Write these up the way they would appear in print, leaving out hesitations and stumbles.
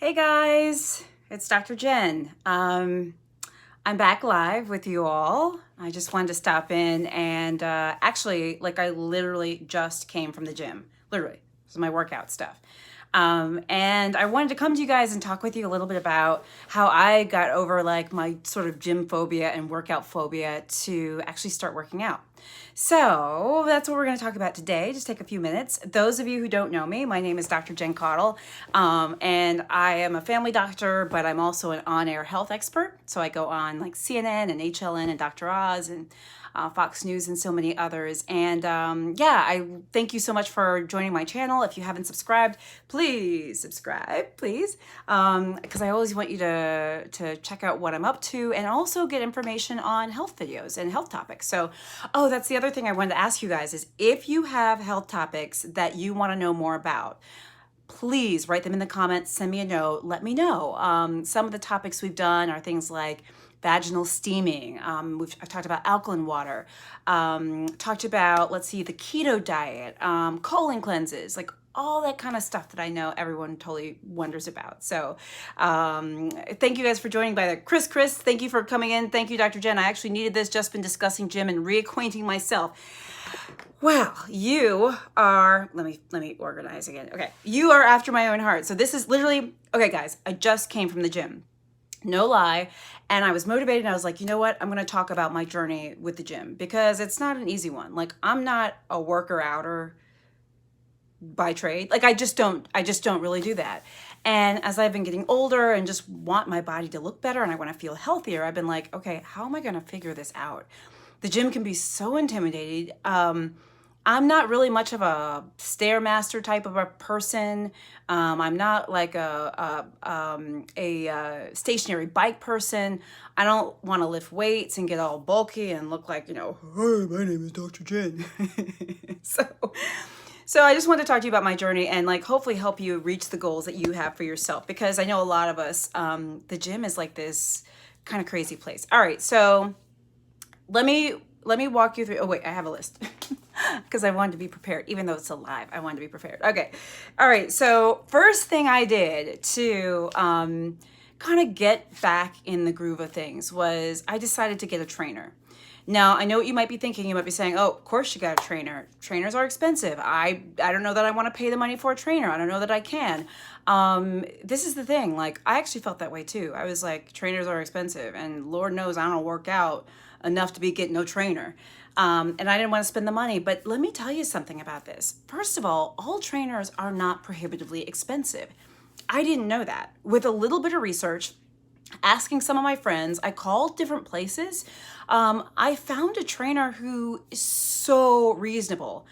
Hey guys, it's Dr. Jen. I'm back live with you all. I just wanted to stop in and actually, I literally just came from the gym. Literally, this is my workout stuff. And I wanted to come to you guys and talk with you a little bit about how I got over my sort of gym phobia and workout phobia to actually start working out. So that's what we're going to talk about today. Just take a few minutes. Those of you who don't know me, my name is Dr. Jen Caudle, and I am a family doctor, but I'm also an on-air health expert. So I go on like CNN and HLN and Dr. Oz and Fox News and so many others. And I thank you so much for joining my channel. If you haven't subscribed, please subscribe, please, because I always want you to check out what I'm up to and also get information on health videos and health topics. So, that's the other thing I wanted to ask you guys is if you have health topics that you want to know more about, please write them in the comments, send me a note, let me know. Some of the topics we've done are things like vaginal steaming. I've talked about alkaline water, talked about, the keto diet, colon cleanses, all that kind of stuff that I know everyone totally wonders about. So thank you guys for joining. By the Chris, thank you for coming in. Thank you, Dr. Jen. I actually needed this, just been discussing gym and reacquainting myself. Well, you are, let me organize again. Okay, you are after my own heart. So this is literally, okay guys, I just came from the gym. No lie. And I was motivated and I was like, you know what? I'm going to talk about my journey with the gym because it's not an easy one. I'm not a worker outer by trade. I just don't really do that. And as I've been getting older and just want my body to look better and I want to feel healthier, I've been like, okay, how am I going to figure this out? The gym can be so intimidating. I'm not really much of a Stairmaster type of a person. I'm not like a stationary bike person. I don't want to lift weights and get all bulky and look like, hi, my name is Dr. Jen. So I just wanted to talk to you about my journey and hopefully help you reach the goals that you have for yourself, because I know a lot of us, the gym is like this kind of crazy place. All right, so let me walk you through. Oh wait, I have a list because I wanted to be prepared. Even though it's a live, I wanted to be prepared. Okay, all right. So first thing I did to kind of get back in the groove of things was I decided to get a trainer. Now, I know what you might be thinking. You might be saying, oh, of course you got a trainer. Trainers are expensive. I don't know that I want to pay the money for a trainer. I don't know that I can. This is the thing. I actually felt that way too. I was like, trainers are expensive. And Lord knows I don't work out enough to be getting no trainer. And I didn't want to spend the money. But let me tell you something about this. First of all trainers are not prohibitively expensive. I didn't know that. With a little bit of research, asking some of my friends, I called different places. I found a trainer who is so reasonable,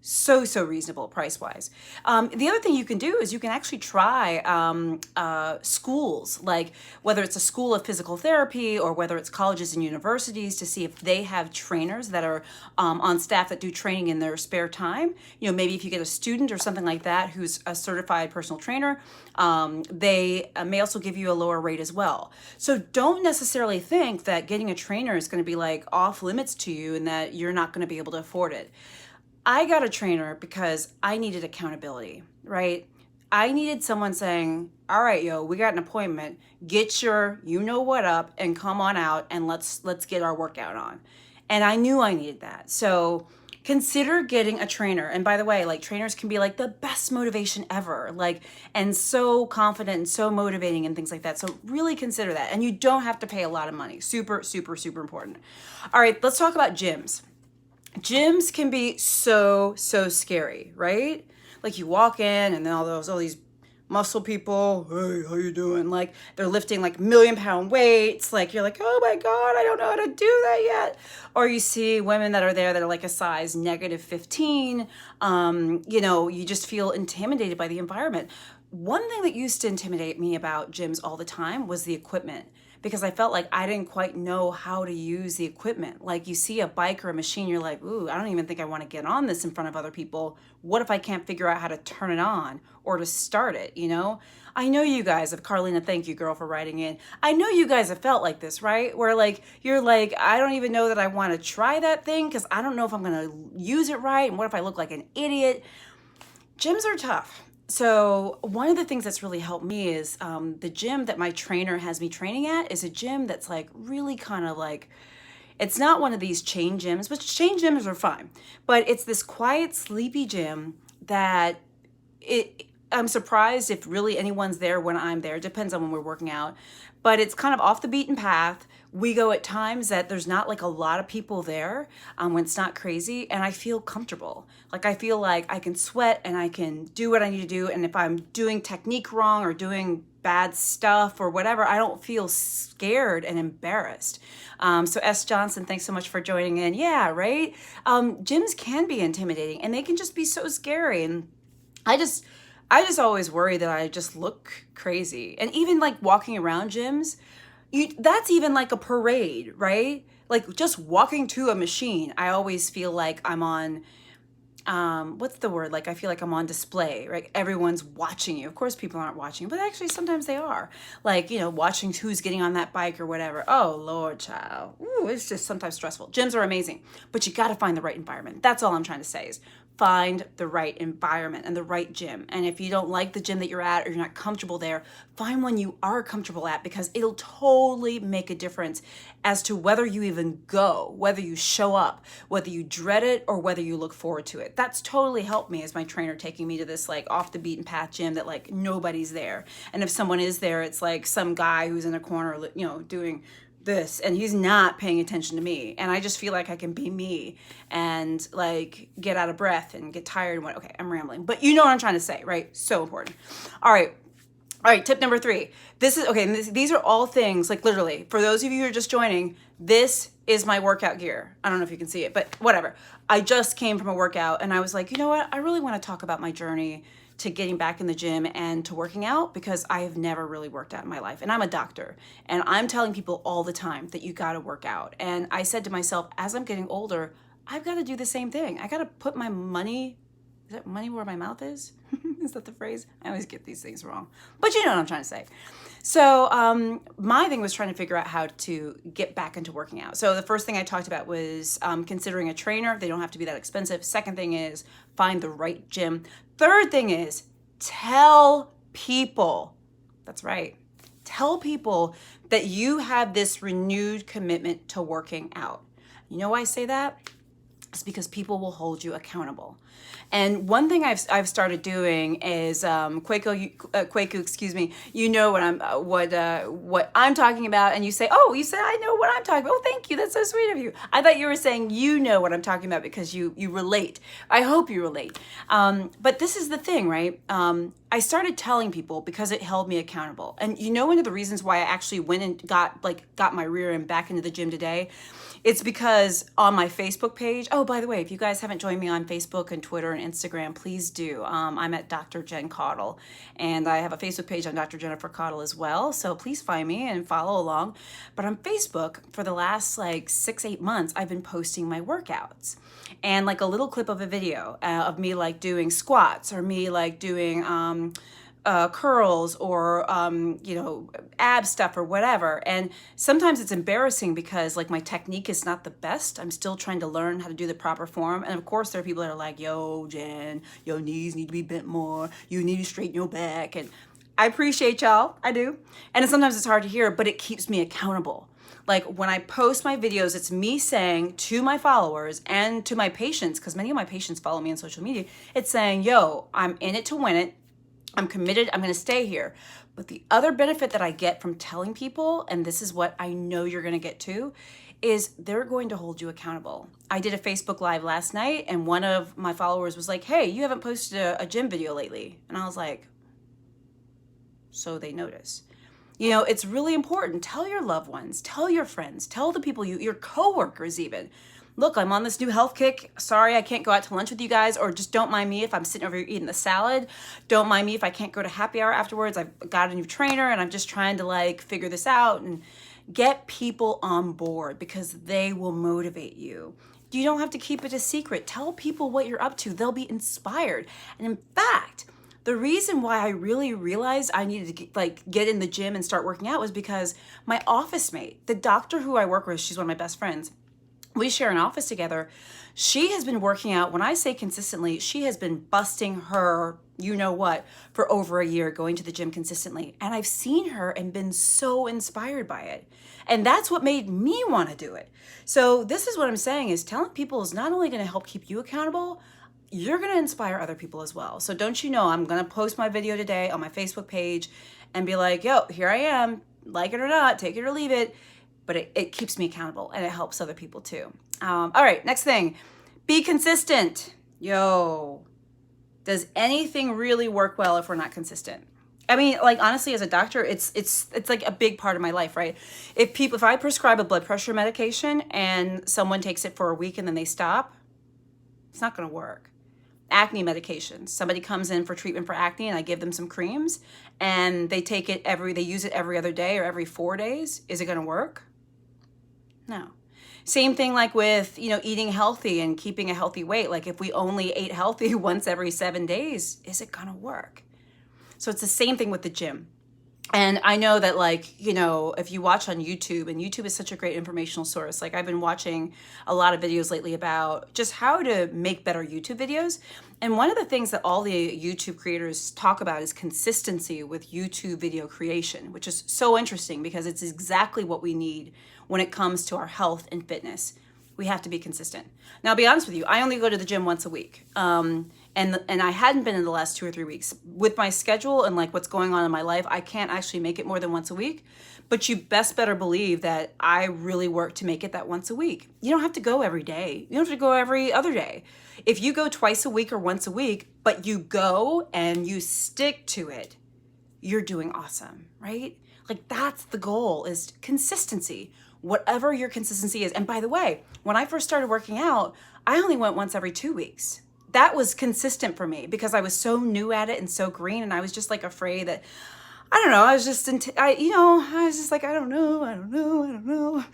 so reasonable price-wise. The other thing you can do is you can actually try schools, whether it's a school of physical therapy or whether it's colleges and universities, to see if they have trainers that are on staff that do training in their spare time. Maybe if you get a student or something like that who's a certified personal trainer, they may also give you a lower rate as well. So don't necessarily think that getting a trainer is going to be off limits to you and that you're not going to be able to afford it. I got a trainer because I needed accountability, right? I needed someone saying, all right, we got an appointment, get your what up and come on out and let's get our workout on. And I knew I needed that. So consider getting a trainer. And by the way, trainers can be the best motivation ever, and so confident and so motivating and things like that. So really consider that. And you don't have to pay a lot of money. Super, super, super important. All right, let's talk about gyms. Gyms can be so scary, right? You walk in and then all these muscle people, hey, how you doing? They're lifting million-pound weights. You're like, oh my God, I don't know how to do that yet. Or you see women that are there that are a size -15. You just feel intimidated by the environment. One thing that used to intimidate me about gyms all the time was the equipment, because I felt like I didn't quite know how to use the equipment. You see a bike or a machine, you're like, ooh, I don't even think I want to get on this in front of other people. What if I can't figure out how to turn it on or to start it, I know you guys have, Carlina, thank you, girl, for writing in. I know you guys have felt like this, right? Where you're like, I don't even know that I want to try that thing because I don't know if I'm going to use it right. And what if I look like an idiot? Gyms are tough. So one of the things that's really helped me is the gym that my trainer has me training at is a gym that's like really kind of like, it's not one of these chain gyms, which chain gyms are fine, but it's this quiet, sleepy gym that I'm surprised if really anyone's there when I'm there. It depends on when we're working out, but it's kind of off the beaten path. We go at times that there's not like a lot of people there, when it's not crazy, and I feel comfortable. Like I feel like I can sweat and I can do what I need to do. And if I'm doing technique wrong or doing bad stuff or whatever, I don't feel scared and embarrassed. So S. Johnson, thanks so much for joining in. Yeah, right? Gyms can be intimidating and they can just be so scary. And I just always worry that I just look crazy. And even like walking around gyms, that's even like a parade, right? Like just walking to a machine, I always feel like I'm on, what's the word? Like I feel like I'm on display, right? Everyone's watching you. Of course people aren't watching, but actually sometimes they are. Like, watching who's getting on that bike or whatever. Oh Lord, child. Ooh, it's just sometimes stressful. Gyms are amazing, but you got to find the right environment. That's all I'm trying to say is find the right environment and the right gym. And if you don't like the gym that you're at or you're not comfortable there, find one you are comfortable at, because it'll totally make a difference as to whether you even go, whether you show up, whether you dread it or whether you look forward to it. That's totally helped me as my trainer taking me to this like off the beaten path gym that like nobody's there. And if someone is there, it's like some guy who's in a corner, doing this, and he's not paying attention to me, and I just feel like I can be me and like get out of breath and get tired and what. Okay, I'm rambling, but you know what I'm trying to say, right? So important. All right, tip number 3. This is okay, and these are all things like literally for those of you who are just joining, this is my workout gear. I don't know if you can see it, but whatever. I just came from a workout and I was like, you know what, I really want to talk about my journey to getting back in the gym and to working out, because I have never really worked out in my life. And I'm a doctor and I'm telling people all the time that you got to work out. And I said to myself, as I'm getting older, I've got to do the same thing. I got to put my money, is that money where my mouth is? Is that the phrase? I always get these things wrong, but you know what I'm trying to say. So my thing was trying to figure out how to get back into working out. So the first thing I talked about was considering a trainer. They don't have to be that expensive. Second thing is find the right gym. Third thing is tell people. That's right. Tell people that you have this renewed commitment to working out. You know why I say that? It's because people will hold you accountable. And one thing I've started doing is Kwaku, excuse me. You know what I'm talking about, and you say, "Oh, you said I know what I'm talking about." Oh, thank you. That's so sweet of you. I thought you were saying you know what I'm talking about because you relate. I hope you relate. But this is the thing, right? I started telling people because it held me accountable. And one of the reasons why I actually went and got my rear end back into the gym today, it's because on my Facebook page, oh, by the way, if you guys haven't joined me on Facebook and Twitter and Instagram, please do. I'm at Dr. Jen Caudle, and I have a Facebook page on Dr. Jennifer Caudle as well. So please find me and follow along. But on Facebook, for the last like 6-8 months, I've been posting my workouts and like a little clip of a video of me like doing squats or me like doing curls or ab stuff or whatever. And sometimes it's embarrassing because like my technique is not the best. I'm still trying to learn how to do the proper form. And of course there are people that are like, yo, Jen, your knees need to be bent more, you need to straighten your back. And I appreciate y'all, I do. And sometimes it's hard to hear, but it keeps me accountable. Like when I post my videos, it's me saying to my followers and to my patients, because many of my patients follow me on social media, it's saying, yo, I'm in it to win it. I'm committed, I'm gonna stay here. But the other benefit that I get from telling people, and this is what I know you're gonna get too, is they're going to hold you accountable. I did a Facebook Live last night and one of my followers was like, hey, you haven't posted a gym video lately. And I was like, so they notice. It's really important. Tell your loved ones, tell your friends, tell the people, your coworkers even. Look, I'm on this new health kick. Sorry, I can't go out to lunch with you guys, or just don't mind me if I'm sitting over here eating the salad. Don't mind me if I can't go to happy hour afterwards. I've got a new trainer and I'm just trying to like figure this out, and get people on board because they will motivate you. You don't have to keep it a secret. Tell people what you're up to. They'll be inspired. And in fact, the reason why I really realized I needed to get in the gym and start working out was because my office mate, the doctor who I work with, she's one of my best friends. we share an office together. She has been working out. When I say consistently, she has been busting her, you know what, for over a year, going to the gym consistently. And I've seen her and been so inspired by it. And that's what made me want to do it. So this is what I'm saying is telling people is not only going to help keep you accountable, you're going to inspire other people as well. So don't you know, I'm going to post my video today on my Facebook page and be like, yo, here I am, like it or not, take it or leave it. But it keeps me accountable and it helps other people too. All right, next thing, be consistent. Yo, does anything really work well if we're not consistent? I mean, like honestly, as a doctor, it's like a big part of my life, right? If I prescribe a blood pressure medication and someone takes it for a week and then they stop, it's not going to work. Acne medications. Somebody comes in for treatment for acne and I give them some creams and they use it every other day or every 4 days. Is it going to work? No. Same thing like with, eating healthy and keeping a healthy weight. Like if we only ate healthy once every 7 days, is it going to work? So it's the same thing with the gym. And I know that if you watch on YouTube, and YouTube is such a great informational source, like I've been watching a lot of videos lately about just how to make better YouTube videos. And one of the things that all the YouTube creators talk about is consistency with YouTube video creation, which is so interesting because it's exactly what we need when it comes to our health and fitness. We have to be consistent. Now, I'll be honest with you, I only go to the gym once a week. And I hadn't been in the last 2 or 3 weeks. With my schedule and like what's going on in my life, I can't actually make it more than once a week. But you best better believe that I really work to make it that once a week. You don't have to go every day. You don't have to go every other day. If you go twice a week or once a week, but you go and you stick to it, you're doing awesome, right? Like that's the goal, is consistency, whatever your consistency is. And by the way, when I first started working out, I only went once every 2 weeks. That was consistent for me because I was so new at it and so green, and I was just like afraid that, I don't know, I was just like, I don't know.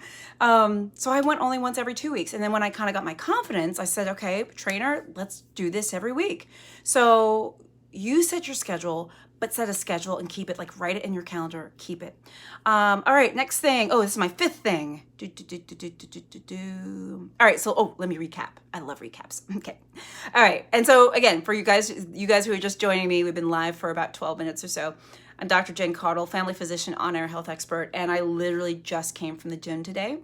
So I went only once every 2 weeks. And then when I kind of got my confidence, I said, okay, trainer, let's do this every week. So you set your schedule, but set a schedule and keep it, like write it in your calendar, keep it. All right, next thing. Oh, this is my fifth thing. All right, so, let me recap. I love recaps. Okay. All right, and so again, for you guys who are just joining me, we've been live for about 12 minutes or so. I'm Dr. Jen Caudle, family physician, on-air health expert, and I literally just came from the gym today.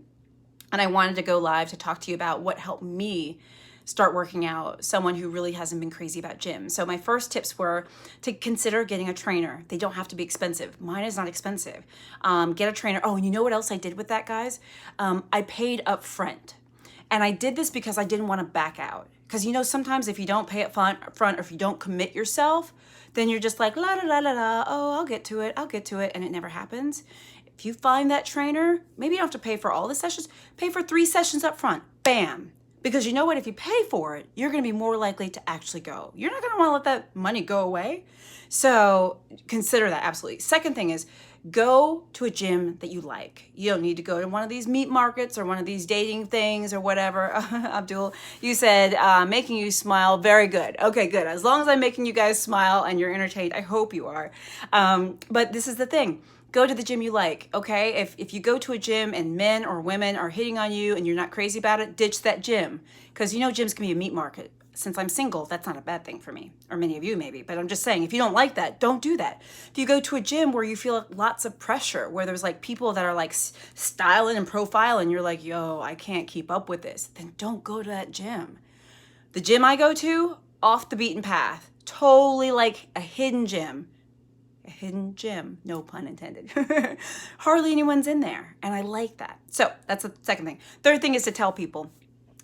And I wanted to go live to talk to you about what helped me start working out, someone who really hasn't been crazy about gym. So my first tips were to consider getting a trainer. They don't have to be expensive. Mine is not expensive. Get a trainer. Oh, and you know what else I did with that, guys? I paid up front. And I did this because I didn't want to back out. Because sometimes if you don't pay up front or if you don't commit yourself, then you're just like, la la la la la, oh, I'll get to it, and it never happens. If you find that trainer, maybe you don't have to pay for all the sessions, pay for 3 sessions up front, bam. Because you know what, if you pay for it, you're gonna be more likely to actually go. You're not gonna wanna let that money go away. So consider that, absolutely. Second thing is, go to a gym that you like. You don't need to go to one of these meat markets or one of these dating things or whatever. Abdul, you said making you smile. Very good. Okay, good. As long as I'm making you guys smile and you're entertained, I hope you are. But this is the thing. Go to the gym you like, okay? If you go to a gym and men or women are hitting on you and you're not crazy about it, ditch that gym. Because gyms can be a meat market. Since I'm single, that's not a bad thing for me, or many of you maybe, but I'm just saying, if you don't like that, don't do that. If you go to a gym where you feel lots of pressure, where there's like people that are like styling and profiling, and you're like, yo, I can't keep up with this, then don't go to that gym. The gym I go to, off the beaten path, totally like a hidden gym. A hidden gym, no pun intended. Hardly anyone's in there, and I like that. So that's the second thing. Third thing is to tell people.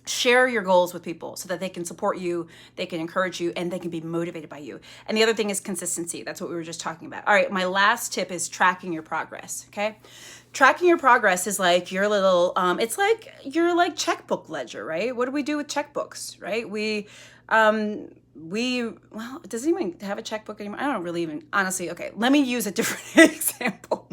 Share your goals with people so that they can support you, they can encourage you, and they can be motivated by you. And the other thing is consistency. That's what we were just talking about. All right, my last tip is tracking your progress, okay? Tracking your progress is like your little, it's like your like checkbook ledger, right? What do we do with checkbooks, right? Well, does anyone have a checkbook anymore? I don't really even, honestly, okay, let me use a different example.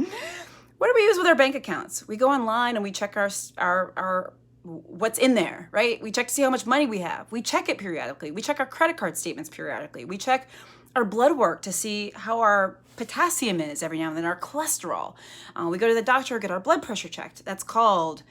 What do we use with our bank accounts? We go online and we check our what's in there, right? We check to see how much money we have. We check it periodically. We check our credit card statements periodically. We check our blood work to see how our potassium is every now and then, our cholesterol. We go to the doctor, get our blood pressure checked. That's called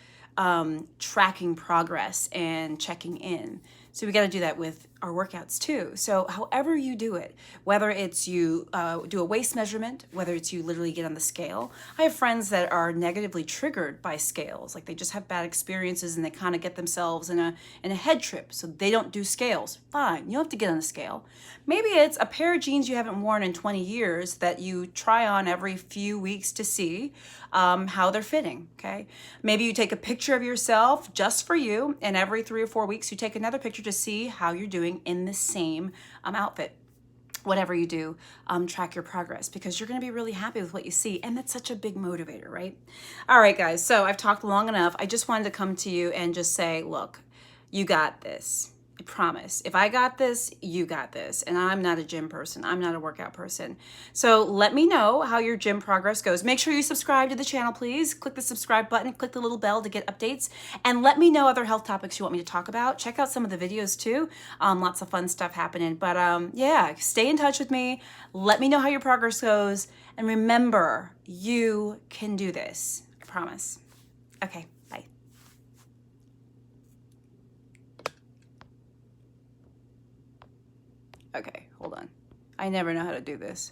tracking progress and checking in. So we got to do that with our workouts too. So however you do it, whether it's you do a waist measurement, whether it's you literally get on the scale. I have friends that are negatively triggered by scales, like they just have bad experiences and they kind of get themselves in a head trip, so they don't do scales. Fine, you don't have to get on a scale. Maybe it's a pair of jeans you haven't worn in 20 years that you try on every few weeks to see how they're fitting, okay? Maybe you take a picture of yourself just for you, and every 3 or 4 weeks you take another picture to see how you're doing in the same outfit. Whatever you do, track your progress, because you're going to be really happy with what you see. And that's such a big motivator, right? All right, guys. So I've talked long enough. I just wanted to come to you and just say, look, you got this. I promise. If I got this, you got this. And I'm not a gym person. I'm not a workout person. So let me know how your gym progress goes. Make sure you subscribe to the channel, please. Click the subscribe button, click the little bell to get updates, and let me know other health topics you want me to talk about. Check out some of the videos too. Lots of fun stuff happening. But yeah, stay in touch with me. Let me know how your progress goes. And remember, you can do this. I promise. Okay. Bye. Okay, hold on. I never know how to do this.